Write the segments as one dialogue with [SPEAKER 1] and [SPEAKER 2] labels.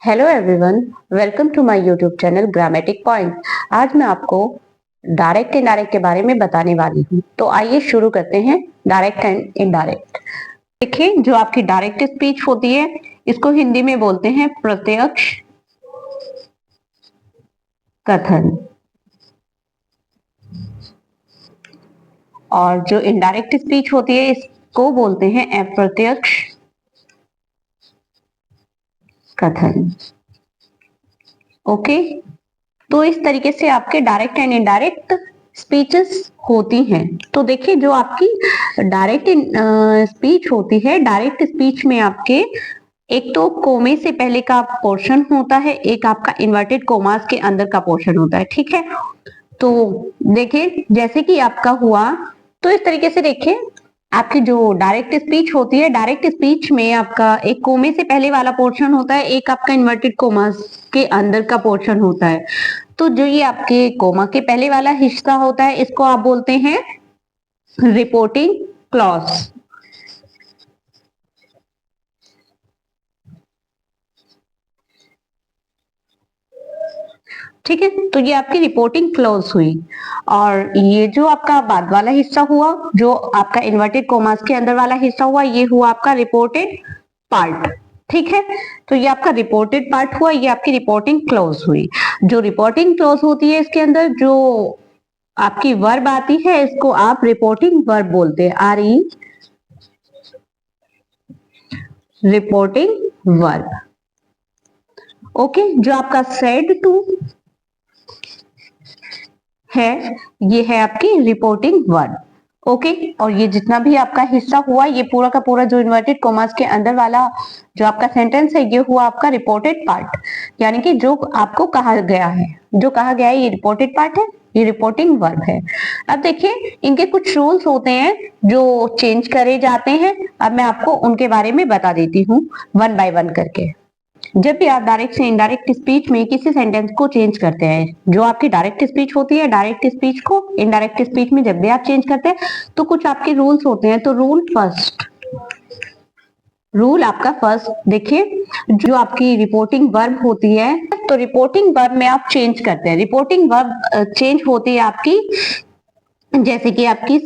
[SPEAKER 1] Hello everyone, welcome to my YouTube channel grammatic point. आज मैं आपको डायरेक्ट इनडायरेक्ट के बारे में बताने वाली हूँ। तो आइए शुरू करते हैं डायरेक्ट एंड इनडायरेक्ट। देखिए, जो आपकी डायरेक्ट स्पीच होती है इसको हिंदी में बोलते हैं प्रत्यक्ष कथन, और जो इनडायरेक्ट स्पीच होती है इसको बोलते हैं अप्रत्यक्ष कथन। ओके, तो इस तरीके से आपके डायरेक्ट एंड इनडायरेक्ट स्पीचेस होती हैं। तो देखिए, जो आपकी डायरेक्ट स्पीच होती है, डायरेक्ट स्पीच में आपके एक तो कोमे से पहले का पोर्शन होता है, एक आपका इन्वर्टेड कोमास के अंदर का पोर्शन होता है। ठीक है, तो देखिए जैसे कि आपका हुआ, तो इस तरीके से देखिए आपकी जो डायरेक्ट स्पीच होती है, डायरेक्ट स्पीच में आपका एक कोमे से पहले वाला पोर्शन होता है, एक आपका इन्वर्टेड कोमास के अंदर का पोर्शन होता है। तो जो ये आपके कोमा के पहले वाला हिस्सा होता है इसको आप बोलते हैं रिपोर्टिंग क्लॉज। ठीक है, तो ये आपकी रिपोर्टिंग क्लोज हुई। और ये जो आपका बाद वाला हिस्सा हुआ, जो आपका इन्वर्टेड कोमास के अंदर वाला हिस्सा हुआ, ये हुआ आपका रिपोर्टेड पार्ट। ठीक है, तो ये आपका रिपोर्टेड पार्ट हुआ, ये आपकी रिपोर्टिंग क्लोज हुई। जो रिपोर्टिंग क्लोज होती है इसके अंदर जो आपकी वर्ब आती है इसको आप रिपोर्टिंग वर्ब बोलते हैं, RE रिपोर्टिंग वर्ब। ओके, जो आपका सेड टू है ये है आपकी रिपोर्टिंग वर्ब। ओके, और ये जितना भी आपका हिस्सा हुआ, ये पूरा का पूरा जो इन्वर्टेड कॉमास के अंदर वाला जो आपका सेंटेंस है ये हुआ आपका रिपोर्टेड पार्ट, यानी कि जो आपको कहा गया है, जो कहा गया है ये रिपोर्टेड पार्ट है, ये रिपोर्टिंग वर्ब है। अब देखिए इनके कुछ रूल्स होते हैं जो चेंज करे जाते हैं। अब मैं आपको उनके बारे में बता देती हूँ वन बाय वन करके। जब भी आप डायरेक्ट से इनडायरेक्ट स्पीच में किसी सेंटेंस को चेंज करते हैं, जो आपकी डायरेक्ट स्पीच होती है, डायरेक्ट स्पीच को इनडायरेक्ट स्पीच में जब भी आप चेंज करते हैं तो कुछ आपके रूल्स होते हैं। तो रूल आपका फर्स्ट देखिए, जो आपकी रिपोर्टिंग वर्ब होती है, तो रिपोर्टिंग वर्ब में आप चेंज करते हैं। रिपोर्टिंग वर्ब चेंज होती है आपकी, जैसे कि आपकी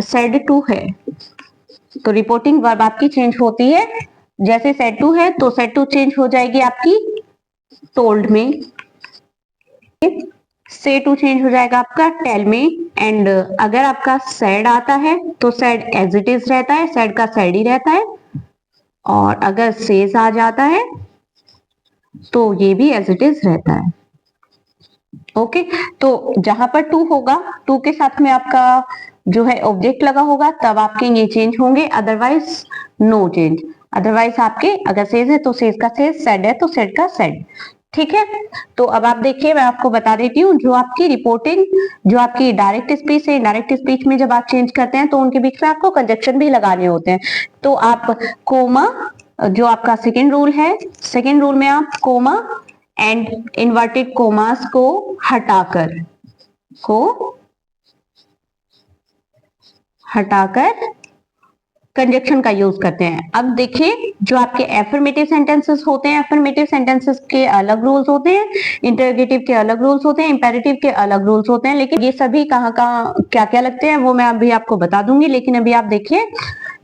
[SPEAKER 1] सेड टू है, तो रिपोर्टिंग वर्ब आपकी चेंज होती है। जैसे सेड टू है तो सेड टू चेंज हो जाएगी आपकी टोल्ड में, से टू चेंज हो जाएगा आपका टेल में। एंड अगर आपका सैड आता है तो सैड एज इट इज रहता है, सैड का सैड ही रहता है। और अगर सेज आ जाता है तो ये भी एज इट इज रहता है। ओके, तो जहां पर टू होगा, टू के साथ में आपका जो है ऑब्जेक्ट लगा होगा, तब आपके ये चेंज होंगे, अदरवाइज नो चेंज। अदरवाइज आपके अगर सेज है तो सेज का सेज, सेड है तो सेड का सेड। ठीक है, तो अब आप देखिए, मैं आपको बता देती हूँ, जो आपकी रिपोर्टिंग, जो आपकी डायरेक्ट स्पीच है, डायरेक्ट स्पीच में जब आप चेंज करते हैं तो उनके बीच में आपको कंजक्शन भी लगाने होते हैं। तो आप कोमा, जो आपका सेकेंड रूल है, सेकेंड रूल में आप कोमा एंड इन्वर्टेड कोमास को हटाकर कंजक्शन का यूज करते हैं। अब देखिए, जो आपके एफर्मेटिव सेंटेंसेस होते हैं, एफर्मेटिव सेंटेंसेस के अलग रूल्स होते हैं, इंटरोगेटिव के अलग रूल्स होते हैं, इंपेरेटिव के अलग रूल्स होते हैं। लेकिन ये सभी कहाँ कहाँ क्या क्या लगते हैं वो मैं अभी आपको बता दूंगी। लेकिन अभी आप देखिए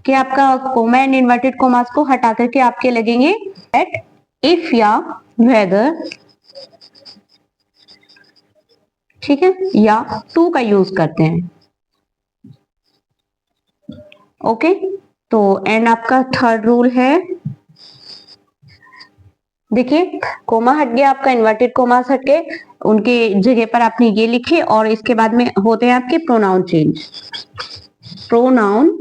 [SPEAKER 1] कि आपका कोमा एंड इन्वर्टेड कोमास को हटा करके आपके लगेंगे एट, इफ या वेदर। ठीक है, या टू का यूज करते हैं। ओके, तो एंड आपका थर्ड रूल है, देखिए कोमा हट गया आपका, इन्वर्टेड कोमास हट गए, उनके जगह पर आपने ये लिखे, और इसके बाद में होते हैं आपके प्रोनाउन चेंज। प्रोनाउन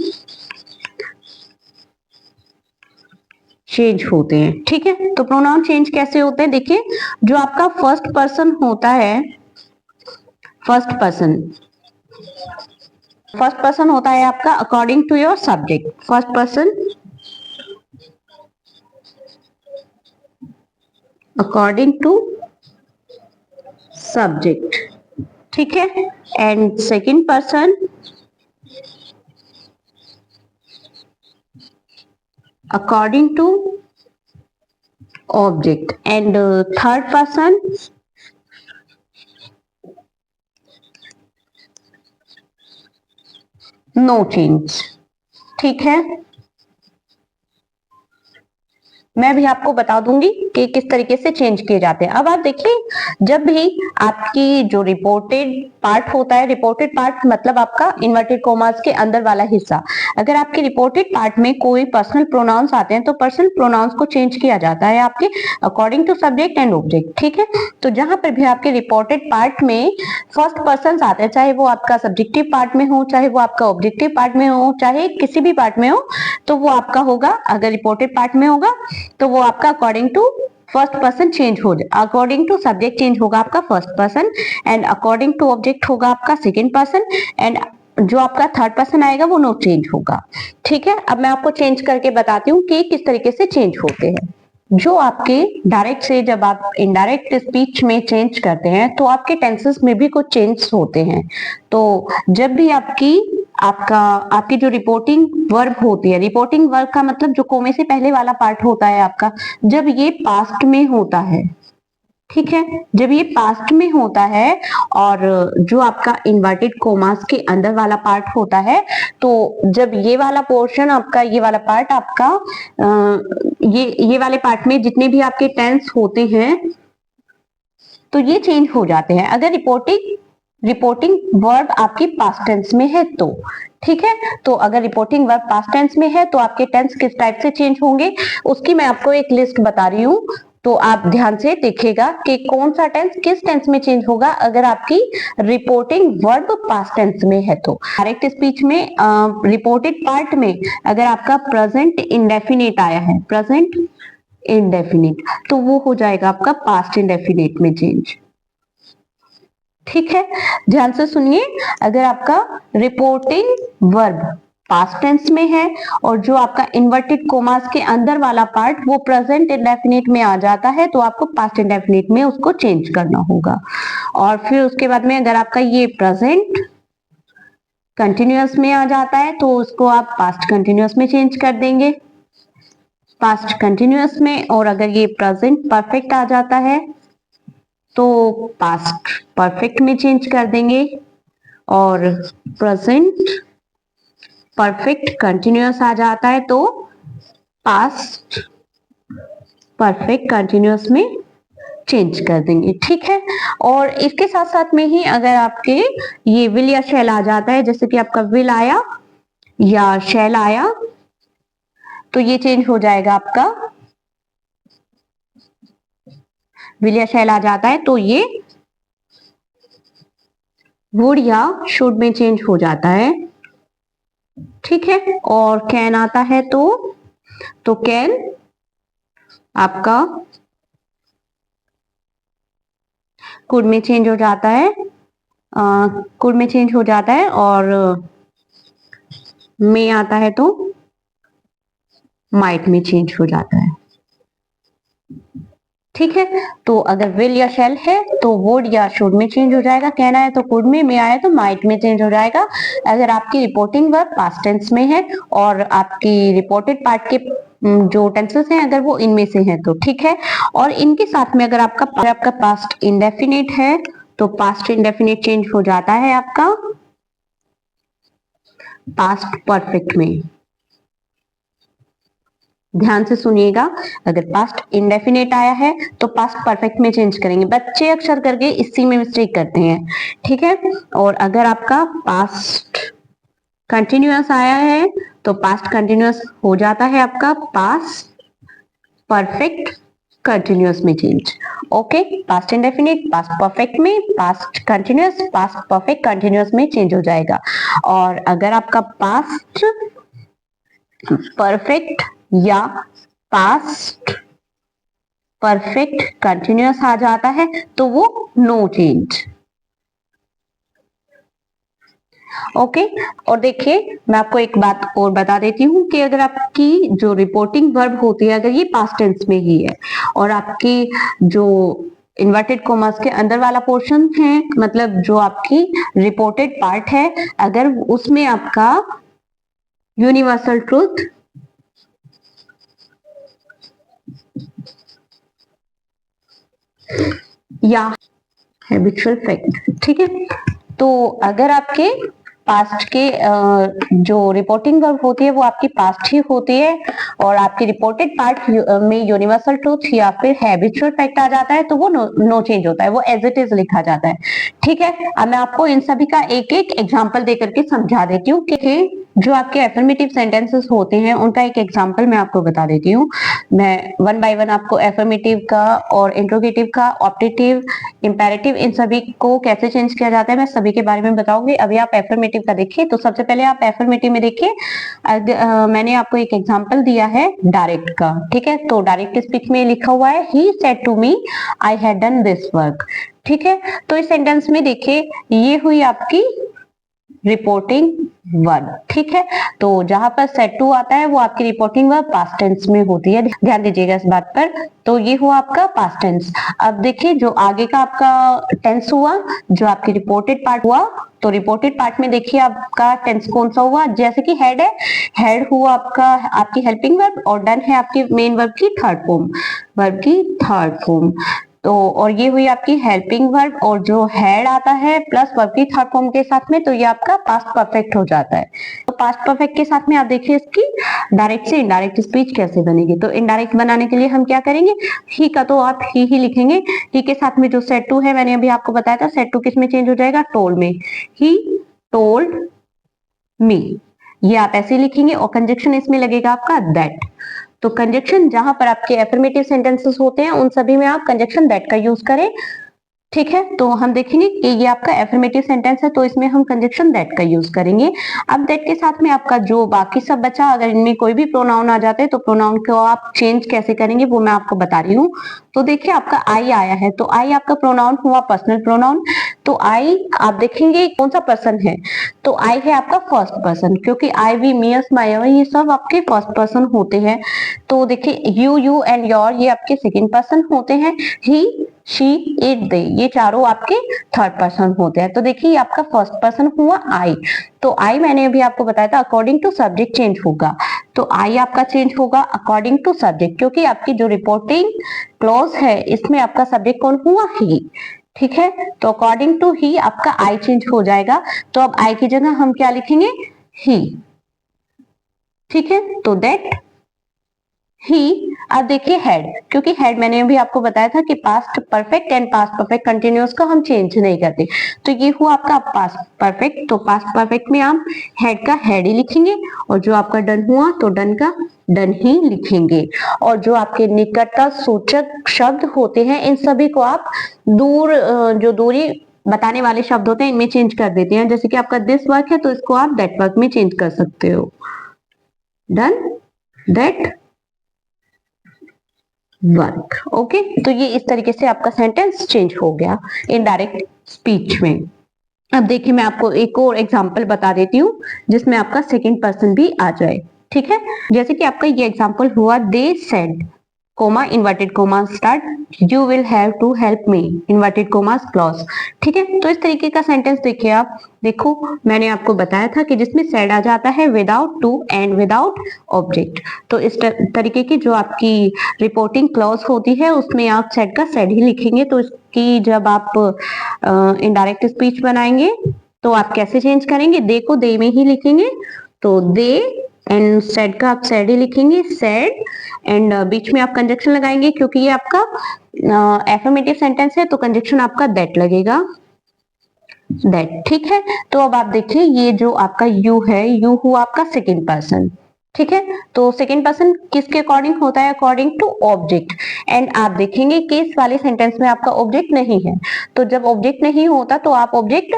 [SPEAKER 1] चेंज होते हैं। ठीक है, तो प्रोनाउन चेंज कैसे होते हैं, देखिए जो आपका फर्स्ट पर्सन होता है, फर्स्ट पर्सन, फर्स्ट पर्सन होता है आपका according to your subject. First person according to subject. ठीक है, and second person according to object, and third person no change. ठीक है, मैं भी आपको बता दूंगी कि किस तरीके से चेंज किए जाते हैं। अब आप देखिए, जब भी आपकी जो रिपोर्टेड पार्ट होता है, रिपोर्टेड पार्ट मतलब आपका इन्वर्टेड कोमास के अंदर वाला हिस्सा, अगर आपके रिपोर्टेड पार्ट में कोई पर्सनल प्रोनाउंस आते हैं तो पर्सनल प्रोनाउंस को चेंज किया जाता है आपके according to subject and object. ठीक है, तो जहां पर भी आपके रिपोर्टेड पार्ट में फर्स्ट पर्सन आते हैं, चाहे वो आपका सब्जेक्टिव पार्ट में हो, चाहे वो आपका ऑब्जेक्टिव पार्ट में हो, चाहे किसी भी पार्ट में हो, तो वो आपका होगा, अगर रिपोर्टेड पार्ट में होगा तो वो आपका according to first person change हो जाए, अकॉर्डिंग टू सब्जेक्ट चेंज होगा आपका first person, and according to object होगा आपका सेकेंड पर्सन, एंड जो आपका थर्ड पर्सन आएगा वो नो चेंज होगा। ठीक है, अब मैं आपको चेंज करके बताती हूँ कि किस तरीके से चेंज होते हैं। जो आपके डायरेक्ट से जब आप इनडायरेक्ट स्पीच में चेंज करते हैं तो आपके टेंसेस में भी कुछ चेंज होते हैं। तो जब भी आपकी जो रिपोर्टिंग वर्ब होती है, रिपोर्टिंग वर्ब का मतलब जो कोमे से पहले वाला पार्ट होता है आपका, जब ये पास्ट में होता है, ठीक है, जब ये पास्ट में होता है और जो आपका इन्वर्टेड कोमास के अंदर वाला पार्ट होता है, तो जब ये वाला पोर्शन आपका, ये वाला पार्ट आपका, ये वाले पार्ट में जितने भी आपके टेंस होते हैं तो ये चेंज हो जाते हैं, अगर रिपोर्टिंग वर्ब आपकी पास्ट टेंस में है तो। ठीक है, तो अगर रिपोर्टिंग वर्ब पास्ट टेंस में है तो आपके टेंस किस टाइप से चेंज होंगे, उसकी मैं आपको एक लिस्ट बता रही हूँ, तो आप ध्यान से देखिएगा कि कौन सा टेंस किस टेंस में चेंज होगा अगर आपकी रिपोर्टिंग वर्ब पास्ट टेंस में है तो। डायरेक्ट स्पीच में रिपोर्टेड पार्ट में अगर आपका प्रेजेंट इंडेफिनिट आया है, प्रेजेंट इंडेफिनिट, तो वो हो जाएगा आपका पास्ट इंडेफिनिट में चेंज। ठीक है, ध्यान से सुनिए, अगर आपका रिपोर्टिंग वर्ब पास्ट टेंस में है और जो आपका इन्वर्टेड कोमास के अंदर वाला पार्ट वो प्रेजेंट इंडेफिनिट में आ जाता है तो आपको पास्ट इंडेफिनिट में उसको चेंज करना होगा। और फिर उसके बाद में अगर आपका ये प्रेजेंट कंटिन्यूअस में आ जाता है तो उसको आप पास्ट कंटिन्यूअस में चेंज कर देंगे, पास्ट कंटिन्यूअस में। और अगर ये प्रेजेंट परफेक्ट आ जाता है तो पास्ट परफेक्ट में चेंज कर देंगे, और प्रेजेंट परफेक्ट कंटिन्यूअस आ जाता है तो पास्ट परफेक्ट कंटिन्यूअस में चेंज कर देंगे। ठीक है, और इसके साथ साथ में ही अगर आपके ये विल या शैल आ जाता है, जैसे कि आपका विल आया या शैल आया, तो ये चेंज हो जाएगा आपका, विल या शैल आ जाता है तो ये वुड या शुड में चेंज हो जाता है। ठीक है, और कैन आता है तो कैन आपका कुड में चेंज हो जाता है, कुड में चेंज हो जाता है, और में आता है तो माइट में चेंज हो जाता है। ठीक है, तो अगर विल या शैल है तो वुड या शुड में चेंज हो जाएगा, कहना है तो कुड में आया तो माइट में चेंज हो जाएगा। अगर आपकी रिपोर्टिंग वर्ब पास्ट टेंस में है और आपकी रिपोर्टेड पार्ट के जो टेंसेस हैं अगर वो इनमें से हैं तो। ठीक है, और इनके साथ में अगर आपका पास्ट इंडेफिनिट है तो पास्ट इंडेफिनिट चेंज हो जाता है आपका पास्ट परफेक्ट में। ध्यान से सुनिएगा, अगर पास्ट इंडेफिनेट आया है तो पास्ट परफेक्ट में चेंज करेंगे, बच्चे अक्सर करके इसी में मिस्टेक करते हैं। ठीक है, और अगर आपका पास्ट कंटिन्यूअस आया है तो पास्ट कंटिन्यूअस हो जाता है आपका पास्ट परफेक्ट कंटिन्यूअस में change. Okay, past indefinite past perfect में, past continuous past perfect continuous में चेंज हो जाएगा। और अगर आपका पास्ट परफेक्ट या पास्ट परफेक्ट कंटिन्यूअस आ जाता है तो वो नो चेंज। ओके, और देखिए मैं आपको एक बात और बता देती हूँ कि अगर आपकी जो रिपोर्टिंग वर्ब होती है अगर ये पास्ट टेंस में ही है और आपकी जो इन्वर्टेड कोमास के अंदर वाला पोर्शन है, मतलब जो आपकी रिपोर्टेड पार्ट है, अगर उसमें आपका यूनिवर्सल ट्रूथ या हैबिचुअल फैक्ट। ठीक है, तो अगर आपके पास्ट के जो रिपोर्टिंग वर्ब होती है वो आपकी पास्ट ही होती है और आपकी रिपोर्टेड पार्ट में यूनिवर्सल ट्रूथ या फिर हैबिचुअल फैक्ट आ जाता है तो वो नो चेंज होता है, वो एज इट इज लिखा जाता है। ठीक है, अब मैं आपको इन सभी का एक एक एग्जाम्पल देकर के समझा देती हूँ कि जो आपके एफर्मेटिव सेंटेंसेस होते हैं उनका एक एग्जाम्पल मैं आपको बता देती हूँ। मैं वन बाय वन आपको एफर्मेटिव का और इंट्रोगेटिव का, ऑप्टेटिव, इंपेरेटिव, इन सभी को कैसे चेंज किया जाता है मैं सभी के बारे में बताऊंगी। अभी आप एफर्मेटिव का देखिए, तो सबसे पहले आप एफर्मेटिव में देखिए, मैंने आपको एक एग्जाम्पल दिया है डायरेक्ट का। ठीक है, तो डायरेक्ट स्पीच में लिखा हुआ है he said to me I had done this work. ठीक है, तो इस सेंटेंस में देखिए ये हुई आपकी रिपोर्टिंग वर्ब। ठीक है, तो जहां पर सेड टू आता है वो आपकी रिपोर्टिंग वर्ब पास्ट टेंस में होती है, ध्यान दीजिएगा इस बात पर। तो ये हुआ आपका पास्ट टेंस। अब देखिए जो आगे का आपका टेंस हुआ, जो आपकी रिपोर्टेड पार्ट हुआ, तो रिपोर्टेड पार्ट में देखिए आपका टेंस कौन सा हुआ, जैसे कि हेड है, हेड हुआ आपका आपकी हेल्पिंग वर्ब और डन है आपकी मेन वर्ब की थर्ड फॉर्म, वर्ब की थर्ड फॉर्म। तो और ये हुई आपकी हेल्पिंग वर्ब और जो हैड आता है प्लस वर्ब की थर्ड फॉर्म के साथ में, तो ये आपका पास्ट परफेक्ट हो जाता है। तो पास्ट परफेक्ट के साथ में आप देखिए इसकी डायरेक्ट से इनडायरेक्ट स्पीच कैसे बनेगी। तो इनडायरेक्ट बनाने के लिए हम क्या करेंगे, ही का तो आप ही लिखेंगे, ही के साथ में जो सेड टू है मैंने अभी आपको बताया था, सेड टू किस में चेंज हो जाएगा, टोल्ड में, ही टोल्ड मी, ये आप ऐसे लिखेंगे और कंजक्शन इसमें लगेगा आपका दैट। तो कंजक्शन जहां पर आपके एफर्मेटिव सेंटेंसेस होते हैं उन सभी में आप कंजक्शन दैट का यूज करें। ठीक है, तो हम देखेंगे कि ये आपका एफर्मेटिव सेंटेंस है तो इसमें हम कंजक्शन दैट का यूज करेंगे। अब दैट के साथ में आपका जो बाकी सब बचा, अगर इनमें कोई भी प्रोनाउन आ जाते हैं तो प्रोनाउन को आप चेंज कैसे करेंगे वो मैं आपको बता रही हूँ। तो देखिए आपका आई आया है, तो आई आपका प्रोनाउन हुआ पर्सनल प्रोनाउन। तो आई आप देखेंगे कौन सा पर्सन है, तो आई है आपका फर्स्ट पर्सन, क्योंकि आई, वी, मी, अस, माय, ये सब आपके फर्स्ट पर्सन होते हैं। तो देखिए यू एंड योर ये आपके सेकेंड पर्सन होते हैं, ही, शी, इट, दे ये चारों आपके थर्ड पर्सन होते हैं। तो देखिए आपका फर्स्ट पर्सन हुआ आई, तो आई मैंने अभी आपको बताया था अकॉर्डिंग टू सब्जेक्ट चेंज होगा, तो आई आपका चेंज होगा अकॉर्डिंग टू सब्जेक्ट, क्योंकि आपकी जो रिपोर्टिंग क्लॉज है इसमें आपका सब्जेक्ट कौन हुआ, ही। ठीक है, तो अकॉर्डिंग टू ही आपका आई चेंज हो जाएगा, तो अब आई की जगह हम क्या लिखेंगे, ही। ठीक है, तो दैट ही। अब देखिए हेड, क्योंकि हेड मैंने अभी आपको बताया था कि past perfect and past perfect continuous को हम चेंज नहीं करते, तो ये हुआ आपका पास्ट परफेक्ट। तो पास्ट परफेक्ट में आप हेड का हेड ही लिखेंगे और जो आपका डन हुआ तो डन का डन ही लिखेंगे। और जो आपके निकटता सूचक शब्द होते हैं इन सभी को आप दूर जो दूरी बताने वाले शब्द होते हैं इनमें चेंज कर देते हैं। जैसे कि आपका दिस वर्क है तो इसको आप दैट वर्क में चेंज कर सकते हो, डन दैट वर्क। ओके, तो ये इस तरीके से आपका सेंटेंस चेंज हो गया इनडायरेक्ट स्पीच में। अब देखिए मैं आपको एक और एग्जांपल बता देती हूँ जिसमें आपका सेकंड पर्सन भी आ जाए। ठीक है, जैसे कि आपका ये एग्जांपल हुआ, they said comma inverted comma start you will have to help me inverted commas clause. ठीक है, तो इस तरीके का सेंटेंस देखिए आप, देखो मैंने आपको बताया था कि जिसमें सेड आ जाता है without to and without object. तो इस तरीके की जो आपकी रिपोर्टिंग क्लॉज होती है उसमें आप सेड का सेड ही लिखेंगे। तो इसकी जब आप इनडायरेक्ट स्पीच बनाएंगे तो आप कैसे चेंज करेंगे, दे को दे में ही लिखेंगे, तो दे एंड सेड का आप सेड ही लिखेंगे, सेड एंड बीच में आप कंजक्शन लगाएंगे क्योंकि ये आपका एफर्मेटिव सेंटेंस है तो कंजक्शन आपका दैट लगेगा, दैट। ठीक है, तो अब आप देखिए ये जो आपका यू है, यू हुआ आपका सेकेंड पर्सन। ठीक है, तो सेकेंड पर्सन किसके अकॉर्डिंग होता है, अकॉर्डिंग टू ऑब्जेक्ट। एंड आप देखेंगे कि इस वाले सेंटेंस में आपका ऑब्जेक्ट नहीं है, तो जब ऑब्जेक्ट नहीं होता तो आप ऑब्जेक्ट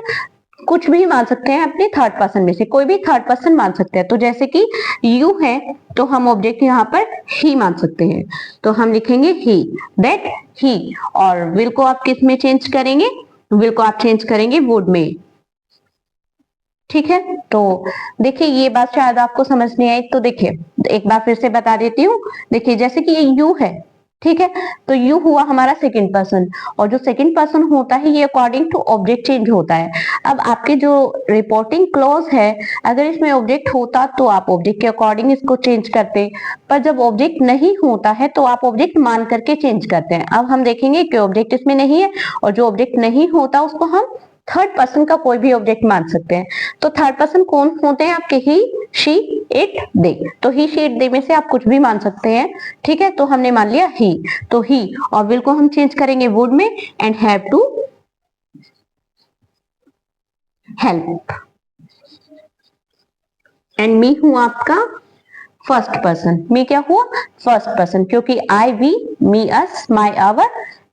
[SPEAKER 1] कुछ भी मान सकते हैं, अपने थर्ड पर्सन में से कोई भी थर्ड पर्सन मान सकते हैं। तो जैसे कि यू है तो हम ऑब्जेक्ट यहाँ पर ही मान सकते हैं, तो हम लिखेंगे ही, दैट ही। और विल को आप किस में चेंज करेंगे, विल को आप चेंज करेंगे वुड में। ठीक है, तो देखिए ये बात शायद आपको समझ नहीं आई, तो देखिए एक बार फिर से बता देती हूँ। देखिए जैसे कि ये यू है ठीक है। तो यू हुआ हमारा सेकंड पर्सन, और जो सेकंड पर्सन होता है ये अकॉर्डिंग टू ऑब्जेक्ट चेंज होता है। अब आपके जो रिपोर्टिंग क्लॉज है, अगर इसमें ऑब्जेक्ट होता तो आप ऑब्जेक्ट के अकॉर्डिंग इसको चेंज करते, पर जब ऑब्जेक्ट नहीं होता है तो आप ऑब्जेक्ट मान करके चेंज करते हैं। अब हम देखेंगे कि ऑब्जेक्ट इसमें नहीं है, और जो ऑब्जेक्ट नहीं होता उसको हम थर्ड पर्सन का कोई भी ऑब्जेक्ट मान सकते हैं। तो थर्ड पर्सन कौन होते हैं आपके? ही, शी, इट, दे। तो ही, शी, इट, दे में से आप कुछ भी मान सकते हैं। ठीक है, तो हमने मान लिया ही। तो ही और विल को हम चेंज करेंगे वुड में, and have to help. And me हुआ आपका फर्स्ट पर्सन। मी क्या हुआ? फर्स्ट पर्सन, क्योंकि आई, we, me, us, my, our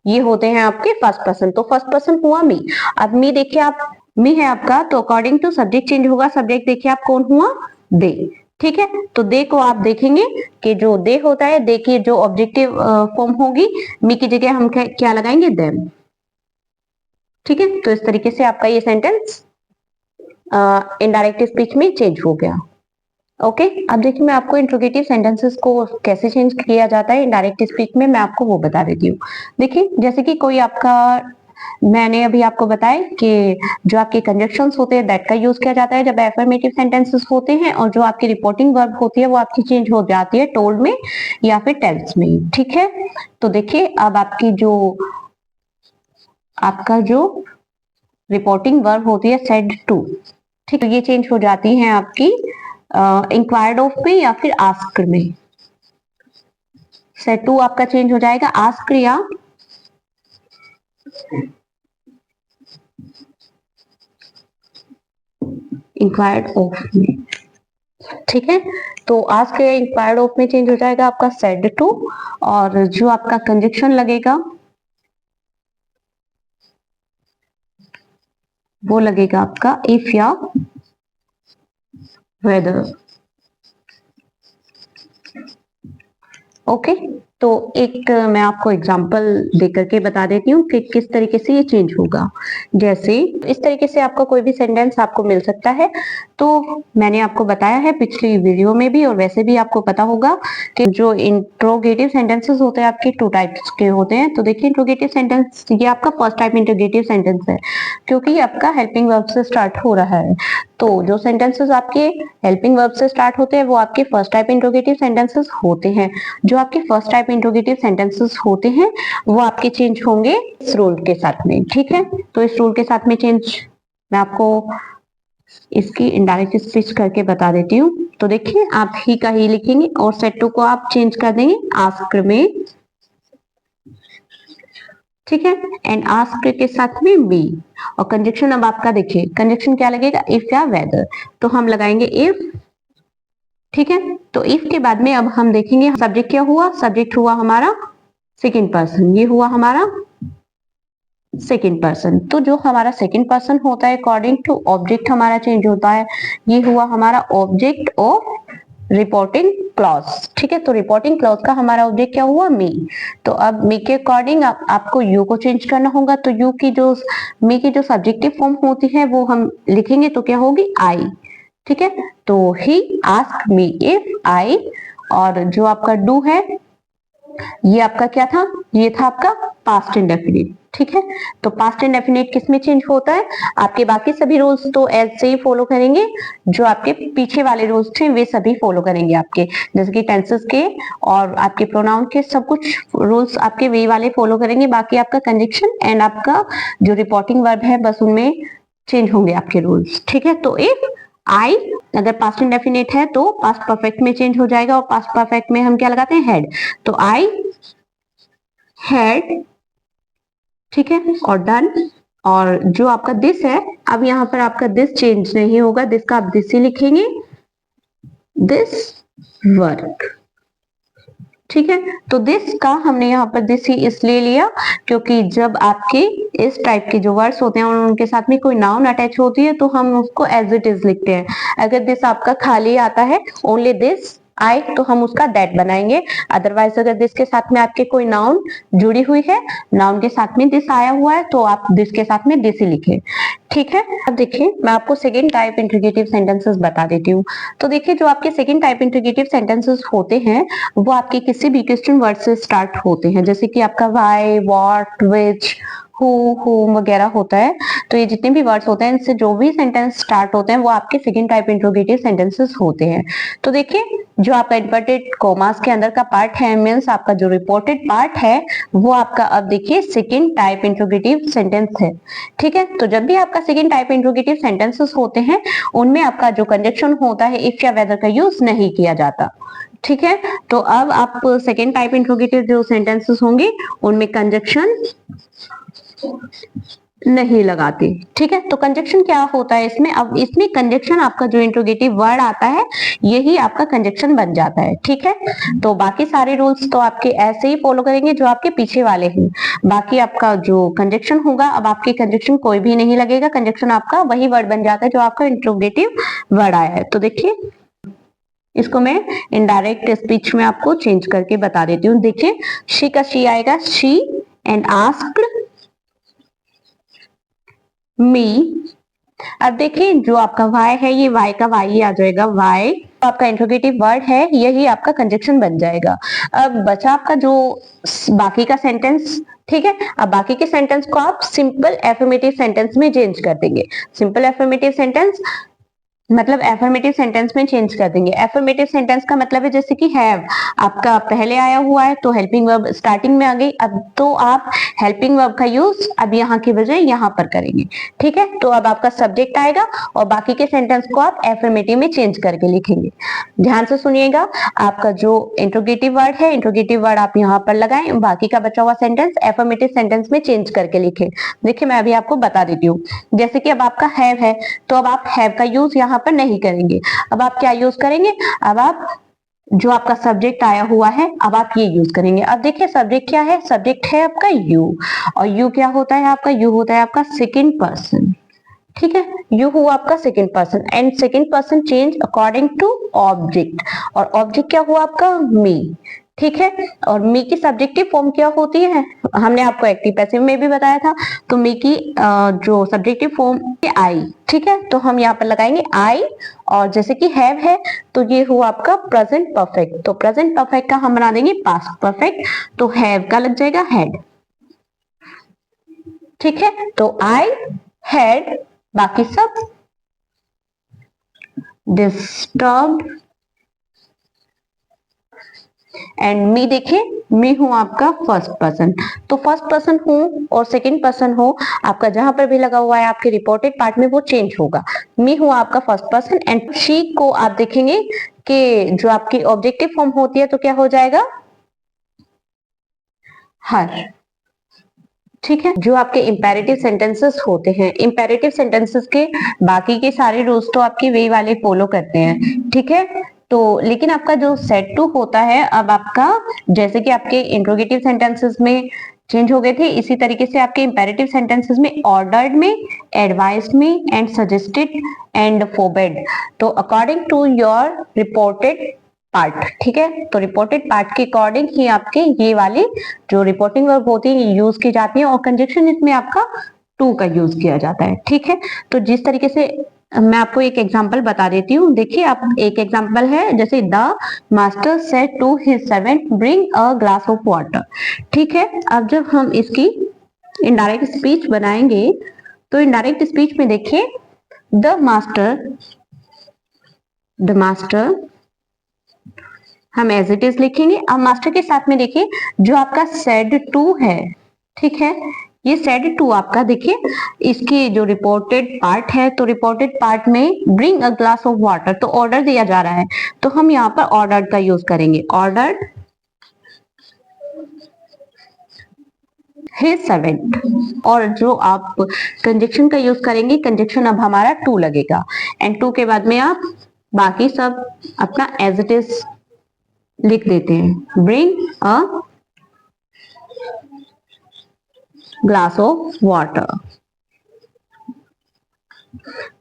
[SPEAKER 1] ये होते हैं आपके फर्स्ट पर्सन। तो फर्स्ट पर्सन हुआ मी। अब मी देखिए आप, मी है आपका, तो अकॉर्डिंग टू सब्जेक्ट चेंज होगा। सब्जेक्ट देखिए आप कौन हुआ? दे। ठीक है, तो दे को आप देखेंगे कि जो दे होता है, दे की जो ऑब्जेक्टिव फॉर्म होगी, मी की जगह हम क्या लगाएंगे? देम। ठीक है, तो इस तरीके से आपका ये सेंटेंस इनडायरेक्ट स्पीच में चेंज हो गया। ओके अब देखिए मैं आपको इंट्रोगेटिव सेंटेंसेस को कैसे चेंज किया जाता है इनडायरेक्ट स्पीच में, मैं आपको वो बता देती हूँ। देखिए जैसे कि कोई आपका, मैंने अभी आपको बताया कि जो आपके कंजक्शंस होते हैं दैट का यूज किया जाता है जब एफर्मेटिव सेंटेंसेस होते हैं, और जो आपकी रिपोर्टिंग वर्ब होती है वो आपकी चेंज हो जाती है टोल्ड में या फिर टेल्स में। ठीक है, तो देखिए अब आपका जो रिपोर्टिंग वर्ब होती है सेड टू, ठीक है, ये चेंज हो जाती है आपकी इंक्वायर्ड ऑफ में या फिर आस्क्ड में। सेड टू आपका चेंज हो जाएगा आस्क्ड या इंक्वायर्ड ऑफ में। ठीक है, तो आस्क्ड या इंक्वायर्ड ऑफ में चेंज हो जाएगा आपका सेड टू, और जो आपका कंजक्शन लगेगा वो लगेगा आपका इफ या वेदर। ओके, तो एक मैं आपको एग्जांपल देकर के बता देती हूँ कि किस तरीके से ये चेंज होगा। जैसे इस तरीके से आपका कोई भी सेंटेंस आपको मिल सकता है। तो मैंने आपको बताया है पिछली वीडियो में भी, और वैसे भी आपको पता होगा कि जो इंट्रोगेटिव सेंटेंसेस होते हैं आपके टू टाइप्स के होते हैं। तो देखिए इंट्रोगेटिव सेंटेंस, ये आपका फर्स्ट टाइप इंट्रोगेटिव सेंटेंस है, क्योंकि ये आपका हेल्पिंग वर्ब से स्टार्ट हो रहा है। तो जो सेंटेंसेस आपके हेल्पिंग वर्ब से स्टार्ट होते हैं वो आपके फर्स्ट टाइप इंट्रोगेटिव सेंटेंसेस होते हैं। जो आपके फर्स्ट टाइप इंट्रोगेटिव सेंटेंसेस होते हैं वो आपके चेंज होंगे इस रूल के साथ में। ठीक है, तो इस रूल के साथ में चेंज मैं आपको इसकी इनडायरेक्ट स्पीच करके बता देती हूँ। तो देखिए आप ही का ही लिखेंगे और सेट टू को आप चेंज कर देंगे आस्क्ड में। ठीक है, एंड आस्क्ड के साथ में बी, और कंजक्शन अब आपका देखिए कंजक्शन क्या लगेगा? इफ या वेदर, तो हम लगाएंगे इफ। ठीक है, तो इफ के बाद में अब हम देखेंगे सब्जेक्ट क्या हुआ? सब्जेक्ट हुआ हमारा सेकंड पर्सन, ये हुआ हमारा सेकंड पर्सन। तो जो हमारा सेकंड पर्सन होता है अकॉर्डिंग टू ऑब्जेक्ट हमारा चेंज होता है, ये हुआ हमारा ऑब्जेक्ट ऑफ रिपोर्टिंग क्लॉज। ठीक है, तो रिपोर्टिंग क्लॉज का हमारा ऑब्जेक्ट क्या हुआ? मी। तो अब मी के अकॉर्डिंग आपको यू को चेंज करना होगा। तो यू की जो मी की जो सब्जेक्टिव फॉर्म होती है वो हम लिखेंगे तो क्या होगी? आई। ठीक है, तो he ask me if I, और जो आपका डू है ये आपका क्या था? ये था आपका पास्ट इंडेफिनिट। ठीक है, तो पास्ट इंडेफिनिट किस में चेंज होता है? आपके बाकी सभी रूल्स तो एज से ही फॉलो करेंगे, जो आपके पीछे वाले रूल्स थे वे सभी फॉलो करेंगे आपके, जैसे कि टेंसेस के और आपके प्रोनाउन के सब कुछ रूल्स आपके वे वाले फॉलो करेंगे। बाकी आपका कंजक्शन एंड आपका जो रिपोर्टिंग वर्ब है बस उनमें चेंज होंगे आपके रूल्स। ठीक है, तो इफ आई अगर पास्ट इंडेफिनिट है तो पास्ट परफेक्ट में चेंज हो जाएगा, और पास्ट परफेक्ट में हम क्या लगाते हैं? हैड। तो आई हैड, ठीक है, और डन। और जो आपका दिस है, अब यहां पर आपका दिस चेंज नहीं होगा, दिस का आप दिस ही लिखेंगे, दिस वर्क। ठीक है, तो दिस का हमने यहाँ पर दिस ही इसलिए लिया क्योंकि जब आपके इस टाइप के जो वर्ड्स होते हैं और उनके साथ में कोई नाउन अटैच होती है तो हम उसको एज इट इज लिखते हैं। अगर दिस आपका खाली आता है ओनली दिस, आई तो हम उसका दैट बनाएंगे। अदरवाइज अगर दिस के साथ में आपके कोई नाउन जुड़ी हुई है, नाउन के साथ में दिस आया हुआ है, तो आप दिस के साथ में दिस ही लिखे। ठीक है, अब देखिए मैं आपको सेकेंड टाइप इंट्रोगेटिव सेंटेंसेस बता देती हूँ। तो देखिए जो आपके सेकेंड टाइप इंट्रोगेटिव सेंटेंसेस होते हैं वो आपके किसी भी क्वेश्चन वर्ड से स्टार्ट होते हैं, जैसे कि आपका व्हाई, व्हाट, व्हिच, whom वगैरह होता है। तो ये जितने भी वर्ड्स होते हैं इनसे जो भी सेंटेंस स्टार्ट होते हैं वो आपके सेकेंड टाइप इंट्रोगेटिव सेंटेंसेस होते हैं। तो देखिए जो आपका इन्वर्टेड कोमास के अंदर का पार्ट है, मीन्स आपका जो रिपोर्टेड पार्ट है वो आपका अब देखिए सेकेंड टाइप इंट्रोगेटिव सेंटेंस है। ठीक है, तो जब भी आपका सेकेंड टाइप इंट्रोगेटिव सेंटेंसेस होते हैं उनमें आपका जो कंजक्शन होता है इफ या वेदर का यूज नहीं किया जाता। ठीक है, तो अब आप सेकेंड टाइप इंट्रोगेटिव जो सेंटेंसेस होंगे उनमें कंजक्शन नहीं लगाते। ठीक है, तो कंजक्शन क्या होता है इसमें, अब इसमें कंजक्शन आपका जो इंट्रोगेटिव वर्ड आता है यही आपका कंजक्शन बन जाता है। ठीक है, तो बाकी सारे रूल्स तो आपके ऐसे ही फॉलो करेंगे जो आपके पीछे वाले हैं। बाकी आपका जो कंजक्शन होगा, अब आपके कंजक्शन कोई भी नहीं लगेगा, कंजक्शन आपका वही वर्ड बन जाता है जो आपका इंट्रोगेटिव वर्ड आया है। तो देखिए इसको मैं इनडायरेक्ट स्पीच में आपको चेंज करके बता देती हूँ। देखिए शी का शी आएगा शी एंड आस्क्ड मी। अब देखिए जो आपका वाई है ये वाई का वाई ही आ जाएगा, वाई आपका इंट्रोगेटिव वर्ड है यही आपका कंजक्शन बन जाएगा। अब बचा आपका जो बाकी का सेंटेंस। ठीक है, अब बाकी के सेंटेंस को आप सिंपल एफर्मेटिव सेंटेंस में चेंज कर देंगे। सिंपल एफर्मेटिव सेंटेंस मतलब एफर्मेटिव सेंटेंस में चेंज कर देंगे। एफर्मेटिव सेंटेंस का मतलब है जैसे कि हैव आपका पहले आया हुआ है तो हेल्पिंग वर्ब स्टार्टिंग में आ गई, अब तो आप हेल्पिंग वर्ब का यूज अब यहाँ की बजाय यहाँ पर करेंगे। ठीक है, तो अब आपका सब्जेक्ट आएगा और बाकी के सेंटेंस को आप एफर्मेटिव में चेंज करके लिखेंगे। ध्यान से सुनिएगा, आपका जो इंट्रोगेटिव वर्ड है इंट्रोगेटिव वर्ड आप यहाँ पर लगाएं, बाकी का बचा हुआ सेंटेंस एफर्मेटिव सेंटेंस में चेंज करके लिखें। देखिए मैं अभी आपको बता देती हूँ, जैसे कि अब आपका हैव है तो अब आप हैव का यूज यहाँ पर नहीं करेंगे। अब आप क्या यूज करेंगे, अब आप जो आपका सब्जेक्ट आया हुआ है अब आप ये यूज करेंगे। अब देखिए सब्जेक्ट क्या है, सब्जेक्ट है आपका यू, और यू क्या होता है आपका, यू होता है आपका सेकेंड पर्सन। ठीक है, यू हुआ आपका second person and second person change according to object, और ऑब्जेक्ट क्या हुआ आपका मी। ठीक है, और मी की सब्जेक्टिव फॉर्म क्या होती है, हमने आपको एक्टिव पैसिव में भी बताया था। तो मी की जो सब्जेक्टिव फॉर्म आई। ठीक है, तो हम यहाँ पर लगाएंगे आई, और जैसे कि हैव है तो ये हुआ आपका प्रेजेंट परफेक्ट, तो प्रेजेंट परफेक्ट का हम बना देंगे पास्ट परफेक्ट, तो हैव का लग जाएगा हैड। ठीक है, तो आई हैड, बाकी सब डिस्टर्ब्ड एंड मी। देखिए मी हूं आपका फर्स्ट पर्सन, तो फर्स्ट पर्सन हूं और सेकंड पर्सन हो आपका जहां पर भी लगा हुआ है आपके रिपोर्टेड पार्ट में वो चेंज होगा। मी हूं आपका फर्स्ट पर्सन एंड शी को आप देखेंगे कि जो आपकी ऑब्जेक्टिव फॉर्म होती है तो क्या हो जाएगा, हर। ठीक है, जो आपके इंपेरेटिव सेंटेंसेस होते हैं, इंपेरेटिव सेंटेंसेस के बाकी के सारे रूल्स तो आपके वे वाले फॉलो करते हैं। ठीक है, तो लेकिन आपका जो सेट टू होता है अब आपका जैसे कि आपके इंट्रोगेटिव सेंटेंसेस में चेंज हो गए थे इसी तरीके से आपके इंपेरेटिव सेंटेंसेस में ऑर्डर्ड में, एडवाइस्ड में एंड सजेस्टेड एंड फोरबेड, तो according to your reported part. ठीक है, तो रिपोर्टेड पार्ट के अकॉर्डिंग ही आपके ये वाली जो रिपोर्टिंग वर्ब होती है यूज की जाती है, और कंजक्शन इसमें आपका टू का यूज किया जाता है। ठीक है, तो जिस तरीके से मैं आपको एक एग्जांपल बता देती हूँ। देखिए आप एक एग्जांपल है जैसे the master said to his servant bring a glass of water. ठीक है, अब जब हम इसकी इनडायरेक्ट स्पीच बनाएंगे तो इनडायरेक्ट स्पीच में देखिए द मास्टर हम एज इट इज लिखेंगे। अब मास्टर के साथ में देखिए जो आपका सेड टू है, ठीक है, ये सेड टू आपका देखिए इसकी जो रिपोर्टेड पार्ट है तो रिपोर्टेड पार्ट में bring a glass of water, तो ऑर्डर दिया जा रहा है तो हम यहाँ पर ऑर्डर्ड का यूज करेंगे, ऑर्डर्ड हिज सर्वेंट। और जो आप कंजक्शन का यूज करेंगे, कंजक्शन अब हमारा टू लगेगा एंड टू के बाद में आप बाकी सब अपना एज इट इज लिख देते हैं, bring a glass of water.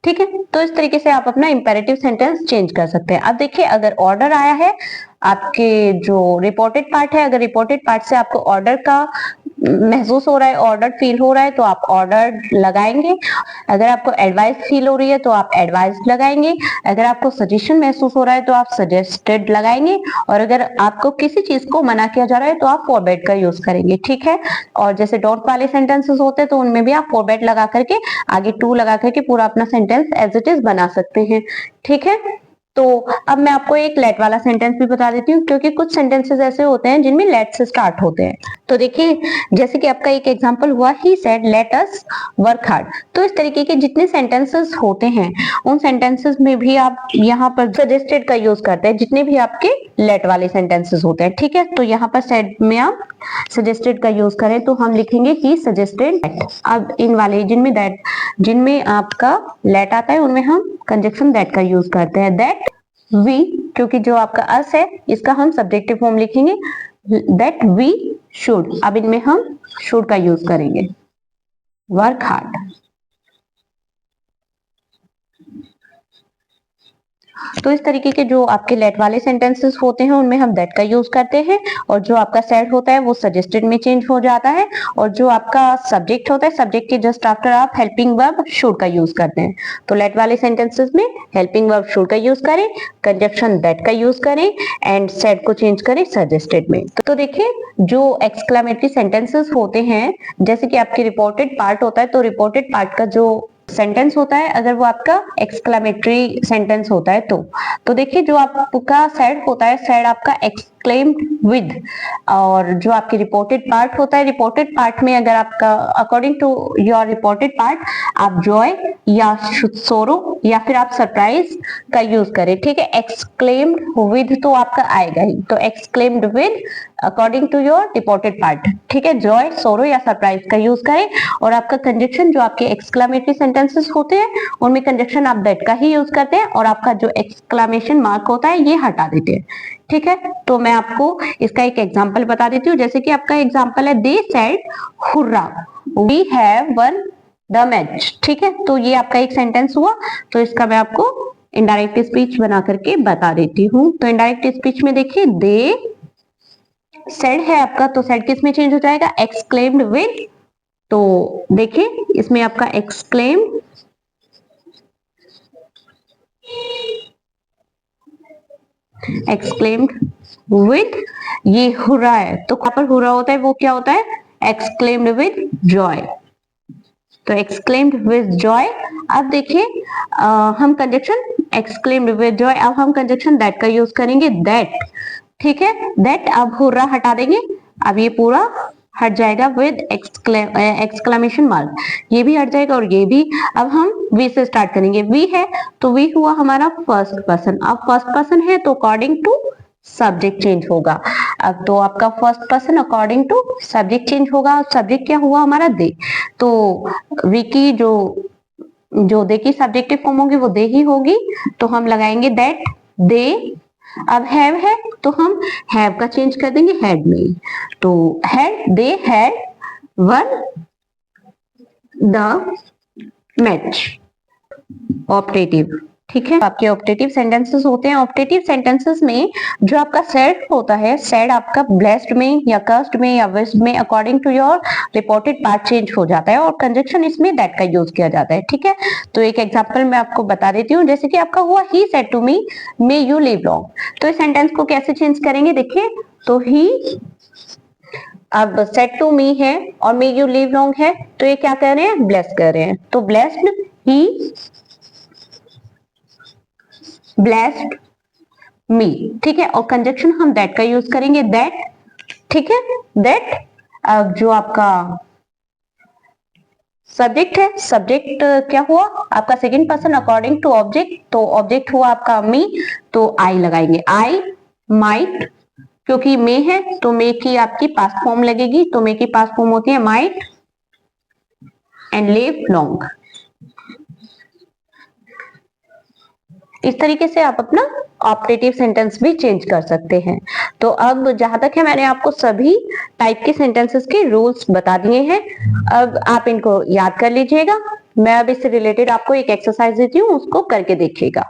[SPEAKER 1] ठीक है, तो इस तरीके से आप अपना इंपेरेटिव सेंटेंस चेंज कर सकते हैं। अब देखिए, अगर ऑर्डर आया है आपके जो रिपोर्टेड पार्ट है, अगर रिपोर्टेड पार्ट से आपको ऑर्डर का महसूस हो रहा है, ऑर्डर फील हो रहा है, तो आप ऑर्डर लगाएंगे। अगर आपको एडवाइस फील हो रही है तो आप एडवाइस लगाएंगे। अगर आपको सजेशन महसूस हो रहा है तो आप सजेस्टेड लगाएंगे। और अगर आपको किसी चीज को मना किया जा रहा है तो आप फॉरबेड का यूज करेंगे। ठीक है, और जैसे डॉट वाले सेंटेंसेस होते हैं तो उनमें भी आप फॉरबेड लगा करके आगे टू लगा करके पूरा अपना सेंटेंस एज इट इज बना सकते हैं। ठीक है, तो अब मैं आपको एक लेट वाला सेंटेंस भी बता देती हूँ, क्योंकि कुछ सेंटेंसेस ऐसे होते हैं जिनमें लेट से स्टार्ट होते हैं। तो देखिए, जैसे कि आपका एक एग्जांपल हुआ, he said let us work hard. तो इस तरीके के जितने सेंटेंसेस होते हैं उन सेंटेंसेस में भी आप यहाँ पर सजेस्टेड का यूज करते हैं, जितने भी आपके लेट वाले सेंटेंसेस होते हैं। ठीक है, तो यहाँ पर सेड में आप सजेस्टेड का यूज करें तो हम लिखेंगे ही सजेस्टेड दैट। अब इन वाले जिनमें आपका लेट आता है उनमें हम कंजक्शन दैट का यूज करते हैं। दैट वी, क्योंकि जो आपका अस है इसका हम सब्जेक्टिव फॉर्म लिखेंगे, दैट वी शुड। अब इनमें हम शुड का यूज करेंगे, वर्क हार्ड। तो इस तरीके के जो आपके लेट वाले सेंटेंसेस होते हैं उनमें हम दैट का यूज करते हैं, और जो आपका सेड होता है वो सजेस्टेड में चेंज हो जाता है, और जो आपका सब्जेक्ट होता है सब्जेक्ट के जस्ट आफ्टर आप हेल्पिंग वर्ब शुड का यूज करते हैं। तो लेट वाले सेंटेंसेस में हेल्पिंग वर्ब शुड का यूज करें, कंजक्शन दैट का यूज करें, एंड सेड को चेंज करें सजेस्टेड में। तो देखिए, जो एक्सक्लेमेटरी सेंटेंसेस होते हैं, जैसे कि आपके रिपोर्टेड पार्ट होता है, तो रिपोर्टेड पार्ट का जो सेंटेंस होता है अगर वो आपका एक्सक्लेमेटरी सेंटेंस होता है तो देखिए, जो आपका सेड होता है, सेड आपका एक्सक्लेम्ड विद। और जो आपकी रिपोर्टेड पार्ट होता है, रिपोर्टेड पार्ट में अगर आपका according to your reported part आप जॉय या सोरो या फिर आप सरप्राइज का यूज करें। ठीक है, एक्सक्लेम्ड विद तो आपका आएगा ही, तो exclaimed with according to your reported part. ठीक है, जॉय, सोरो या सरप्राइज का यूज करें। और आपका कंजक्शन जो आपके एक्सक्लेमेटरी सेंटेंसेस होते हैं उनमें कंजक्शन आप दैट का ही यूज करते हैं, और आपका जो एक्सक्लेमेशन मार्क होता है ये हटा देते हैं। ठीक है, तो मैं आपको इसका एक एग्जांपल बता देती हूँ। जैसे कि आपका एग्जांपल है, they said hurrah we have won the match. ठीक है, तो ये आपका एक सेंटेंस हुआ। तो इसका मैं आपको इनडायरेक्ट स्पीच बना करके बता देती हूँ। तो इनडायरेक्ट स्पीच में देखिए, दे सेड है आपका, तो सेड किस में चेंज हो जाएगा, एक्सक्लेम्ड विद। तो देखिए, इसमें आपका एक्सक्लेम्ड विद ये हुर्रा है, तो यहाँ पर हुर्रा होता है वो क्या होता है, एक्सक्लेम्ड विद जॉय। तो एक्सक्लेम्ड विद जॉय। अब देखिए, हम कंजक्शन एक्सक्लेम्ड विद जॉय, अब हम कंजक्शन दैट का यूज करेंगे, दैट। ठीक है, दैट, अब हुर्रा हटा देंगे, अब ये पूरा हट जाएगा विद एक्सक्लेमेशन मार्क, ये भी हट जाएगा और ये भी। अब हम वी से स्टार्ट करेंगे, वी है तो वी हुआ हमारा फर्स्ट पर्सन। अब फर्स्ट पर्सन है तो अकॉर्डिंग टू सब्जेक्ट चेंज होगा। अब तो आपका first person according to subject change होगा। सब्जेक्ट क्या हुआ हमारा, दे। तो वी की जो दे की सब्जेक्टिव फॉर्म होगी वो दे ही होगी, तो हम लगाएंगे दैट दे। अब हैव है तो हम हैव का चेंज कर देंगे हैड में, तो had, they had one the match, optative. ठीक है, आपके ऑप्टेटिव सेंटेंसेस होते हैं। ऑप्टेटिव सेंटेंसेस में जो आपका सेड होता है, सेड आपका ब्लेस्ड में या कर्स्ड में या विस्ड में according to your reported part change हो जाता है, और कंजक्शन इसमें दैट का यूज किया जाता है। ठीक है, तो एक एग्जांपल मैं आपको बता देती हूँ। जैसे कि आपका हुआ, he said to me may you live long. तो इस सेंटेंस को कैसे चेंज करेंगे, देखिए, तो ही अब सेड टू मी है और मे यू लिव लॉन्ग है, तो ये क्या कर रहे हैं, ब्लेस कर रहे हैं। तो ब्लेस्ड, ही ब्लेस्ड मी। ठीक है, और कंजक्शन हम दैट का यूज करेंगे, दैट। ठीक है, दैट। अब जो आपका सब्जेक्ट है, सब्जेक्ट क्या हुआ आपका, second person according to object, तो ऑब्जेक्ट हुआ आपका मी, तो आई लगाएंगे, आई माइट, क्योंकि मे है तो मे की आपकी पास्ट फॉर्म लगेगी, तो मे की पास्ट फॉर्म होती है माइट एंड लिव लॉन्ग। इस तरीके से आप अपना ऑप्टेटिव सेंटेंस भी चेंज कर सकते हैं। तो अब जहां तक है, मैंने आपको सभी टाइप के सेंटेंसेस के रूल्स बता दिए हैं। अब आप इनको याद कर लीजिएगा। मैं अब इससे रिलेटेड आपको एक एक्सरसाइज देती हूँ, उसको करके देखिएगा।